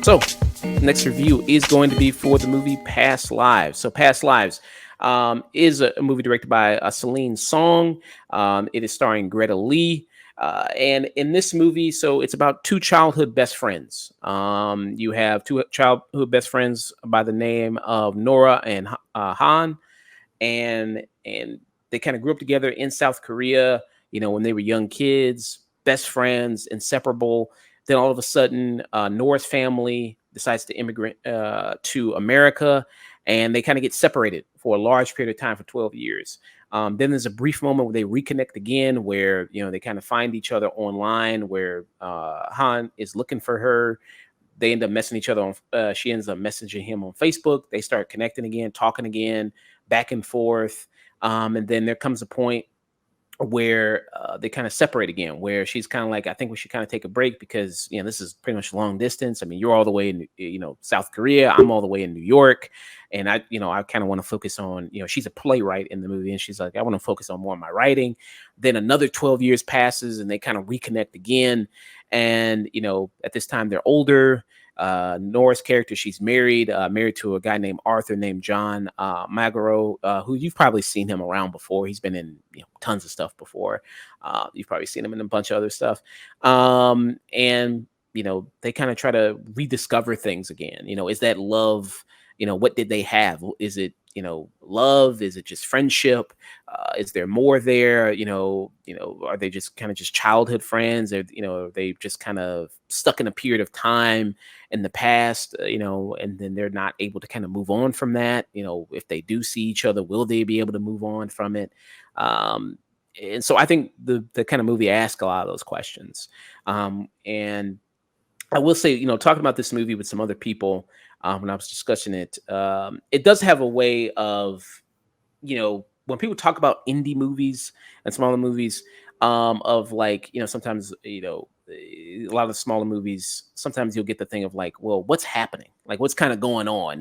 So, next review is going to be for the movie Past Lives. So, Past Lives is a movie directed by Celine Song. It is starring Greta Lee. And in this movie, so it's about two childhood best friends. You have two childhood best friends by the name of Nora and Han, and they kind of grew up together in South Korea. When they were young kids, best friends, inseparable. Then all of a sudden, Nora's family decides to immigrate to America, and they kind of get separated for a large period of time for 12 years. Then there's a brief moment where they reconnect again, where they kind of find each other online, where Han is looking for her. They end up messaging each other on. She ends up messaging him on Facebook. They start connecting again, talking again, back and forth. And then there comes a point where they kind of separate again, where she's kind of like, I think we should kind of take a break because this is pretty much long distance. I mean, you're all the way in South Korea, I'm all the way in New York, and I kind of want to focus on she's a playwright in the movie, and she's like, I want to focus on more of my writing. Then another 12 years passes, and they kind of reconnect again, and at this time they're older. Nora's character, she's married to a guy named Arthur, named John Magaro, who you've probably seen him around before. He's been in tons of stuff before. You've probably seen him in a bunch of other stuff. And they kind of try to rediscover things again. Is that love? What did they have? Is it love? Is it just friendship? Is there more there? Are they just kind of just childhood friends? Or are they just kind of stuck in a period of time in the past? And then they're not able to kind of move on from that. If they do see each other, will they be able to move on from it? And so I think the kind of movie asks a lot of those questions. And I will say, talking about this movie with some other people, when I was discussing it, it does have a way of, when people talk about indie movies and smaller movies, of like, sometimes, a lot of the smaller movies, sometimes you'll get the thing of like, well, what's happening? Like, what's kind of going on?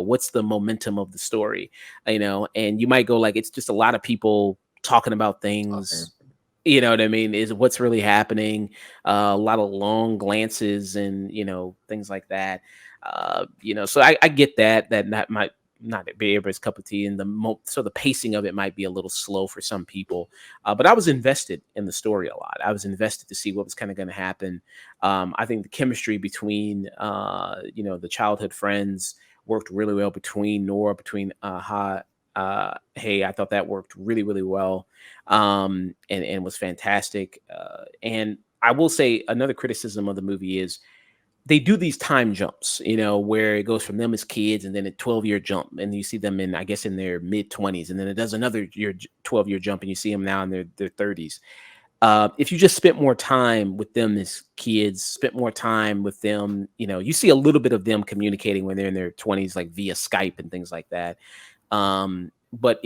What's the momentum of the story? And you might go like, it's just a lot of people talking about Okay. things. You know what I mean? Is what's really happening. A lot of long glances and things like that. So I get that might not be everybody's cup of tea, and so the pacing of it might be a little slow for some people. But I was invested in the story a lot. I was invested to see what was kind of going to happen. I think the chemistry between the childhood friends worked really well between Nora, between Hey, I thought that worked really, really well, and was fantastic. And I will say another criticism of the movie is they do these time jumps, where it goes from them as kids and then a 12-year jump, and you see them in, I guess, in their mid 20s, and then it does another 12-year jump, and you see them now in their 30s. If you just spent more time with them as kids, spent more time with them, you see a little bit of them communicating when they're in their 20s, like via Skype and things like that. But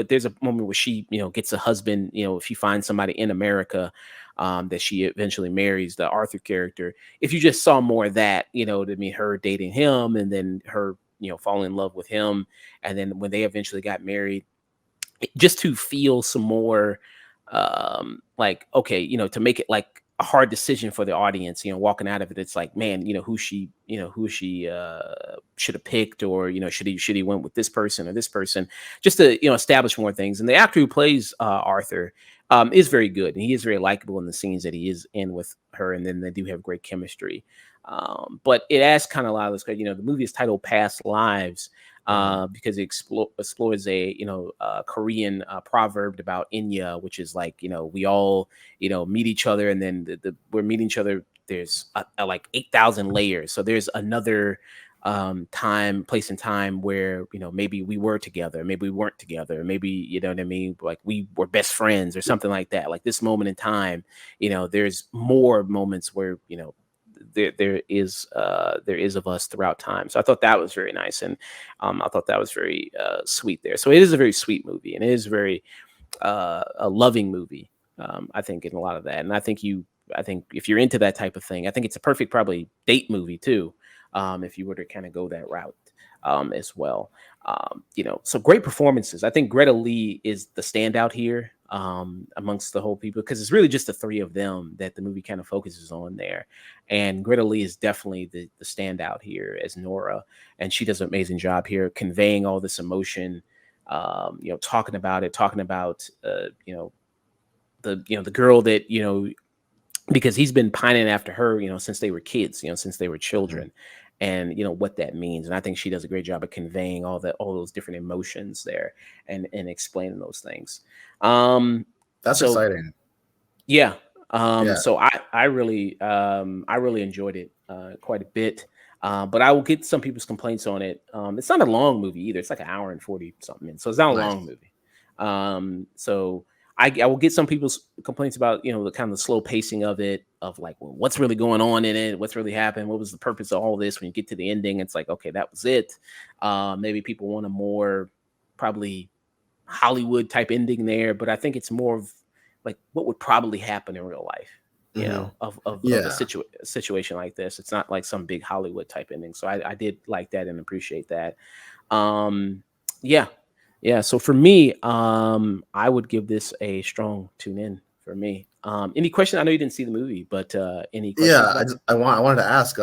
there's a moment where she, gets a husband, if she finds somebody in America, that she eventually marries, the Arthur character. If you just saw more of that, to me, her dating him and then her, falling in love with him. And then when they eventually got married, just to feel some more, like, okay, to make it like a hard decision for the audience, walking out of it, it's like, man, who she should have picked, or should he went with this person or this person, just to establish more things. And the actor who plays Arthur is very good, and he is very likable in the scenes that he is in with her, and then they do have great chemistry. But it asks kind of a lot of this, the movie is titled Past Lives, Mhm. because it explores a Korean proverb about Inya, which is like, we all meet each other, and then we're meeting each other. There's like 8,000 layers, so there's another place and time where maybe we were together, maybe we weren't together, maybe what I mean, like we were best friends or something like that. Like this moment in time, there's more moments where there is of us throughout time. So I thought that was very nice, and I thought that was very sweet there. So it is a very sweet movie, and it is very a loving movie. I think in a lot of that, and I think if you're into that type of thing, I think it's a perfect probably date movie too. if you were to kind of go that route as well. So great performances. I think Greta Lee is the standout here amongst the whole people, because it's really just the three of them that the movie kind of focuses on there. And Greta Lee is definitely the standout here as Nora, and she does an amazing job here conveying all this emotion. Talking about it, talking about the girl that because he's been pining after her, since they were kids, since they were Mhm. children, and what that means. And I think she does a great job of conveying all those different emotions there, and explaining those things. Um, That's so exciting. yeah, Yeah. so I really enjoyed it quite a bit. But I will get some people's complaints on it. It's not a long movie either. It's like an hour and 40 something minutes, so it's not a long Nice. movie. So I will get some people's complaints about the kind of the slow pacing of it, of like, well, what's really going on in it, what's really happened, what was the purpose of all this. When you get to the ending, it's like, okay, that was it. Maybe people want a more probably Hollywood type ending there, but I think it's more of like what would probably happen in real life, Hmm. of a Yeah. situation like this. It's not like some big Hollywood type ending. So I did like that and appreciate that. Um, yeah, yeah. So for me, I would give this a strong tune in for me. Any question? I know you didn't see the movie, but any questions Yeah, about it? I wanted to ask,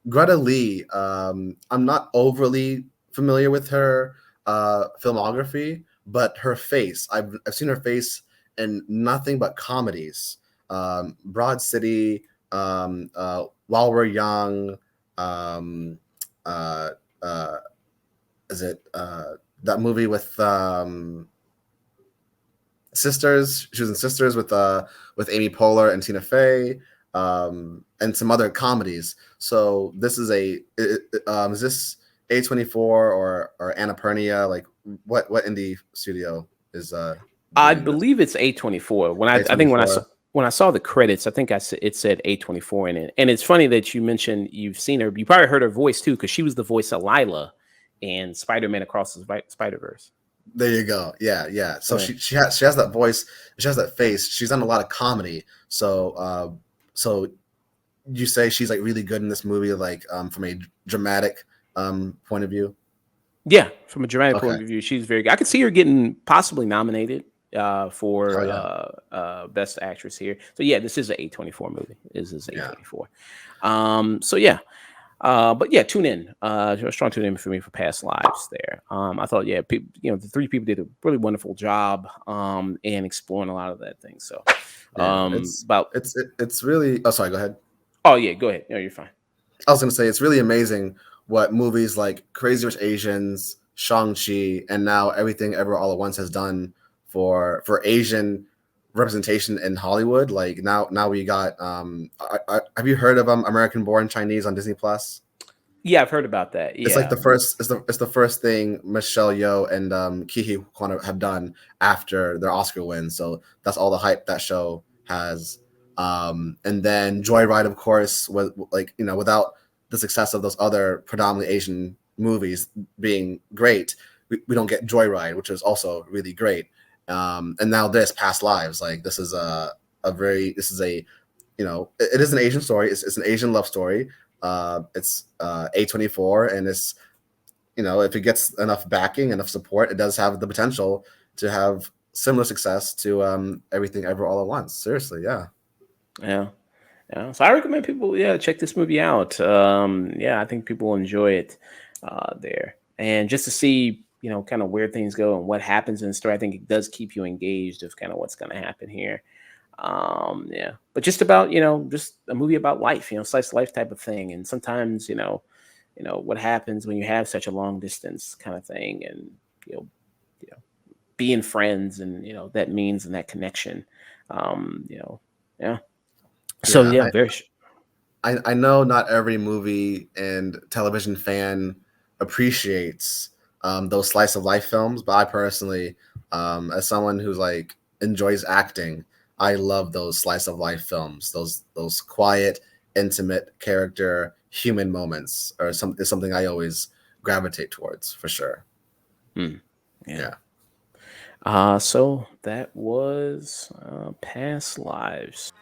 Greta Lee. I'm not overly familiar with her filmography, but her face. I've seen her face in nothing but comedies. Broad City, While We're Young. Um, uh, uh, is it that movie with Sisters? She was in Sisters with Amy Poehler and Tina Fey, and some other comedies. So this is is this A24 or Annapurna? Like what indie studio is I doing this? believe it's A24. I think A24. when I saw the credits, I think it said A24 in it. And it's funny that you mentioned you've seen her. You probably heard her voice too, because she was the voice of Lila in Spider-Man Across the Spider-Verse. There you go. Yeah, yeah. So Yeah. she has that voice, she has that face. She's done a lot of comedy. So you say she's like really good in this movie, like from a dramatic point of view. Yeah, from a dramatic Okay. point of view, she's very good. I could see her getting possibly nominated Oh for yeah. best actress here. So yeah, this is an A24 movie. This is Yeah. A24. So yeah. But yeah, tune in. A strong tune in for me for Past Lives there. I thought, yeah, the three people did a really wonderful job in exploring a lot of that thing. So, Yeah. about It's really. Oh, sorry. Go ahead. oh yeah, go ahead. No, you're fine. I was gonna say it's really amazing what movies like Crazy Rich Asians, Shang Chi, and now Everything Ever All at Once has done for Asian representation in Hollywood. Like now we got. Have you heard of American Born Chinese on Disney Plus? Yeah, I've heard about that. It's like Yeah, the first. It's the first thing Michelle Yeoh and Ke Huy Quan have done after their Oscar win. So that's all the hype that show has. And then Joyride, of course, was like without the success of those other predominantly Asian movies being great, we don't get Joyride, which is also really great. And now this Past Lives, like this is a very this is a it is an Asian story. It's an Asian love story. It's A24, and it's if it gets enough backing, enough support, it does have the potential to have similar success to Everything Ever All at Once. Seriously, yeah, yeah, yeah. So I recommend people, yeah, check this movie out. Yeah, I think people will enjoy it there, and just to see, kind of where things go and what happens in the story. I think it does keep you engaged of kind of what's going to happen here. Yeah, but just about just a movie about life, slice of life type of thing. And sometimes what happens when you have such a long distance kind of thing, and you know being friends, and that means, and that connection. Yeah. So yeah. yeah, very I know not every movie and television fan appreciates those slice of life films, but I personally, as someone who's like enjoys acting, I love those slice of life films. Those quiet, intimate character human moments is something I always gravitate towards for sure. mm, yeah. Yeah. So that was Past Lives.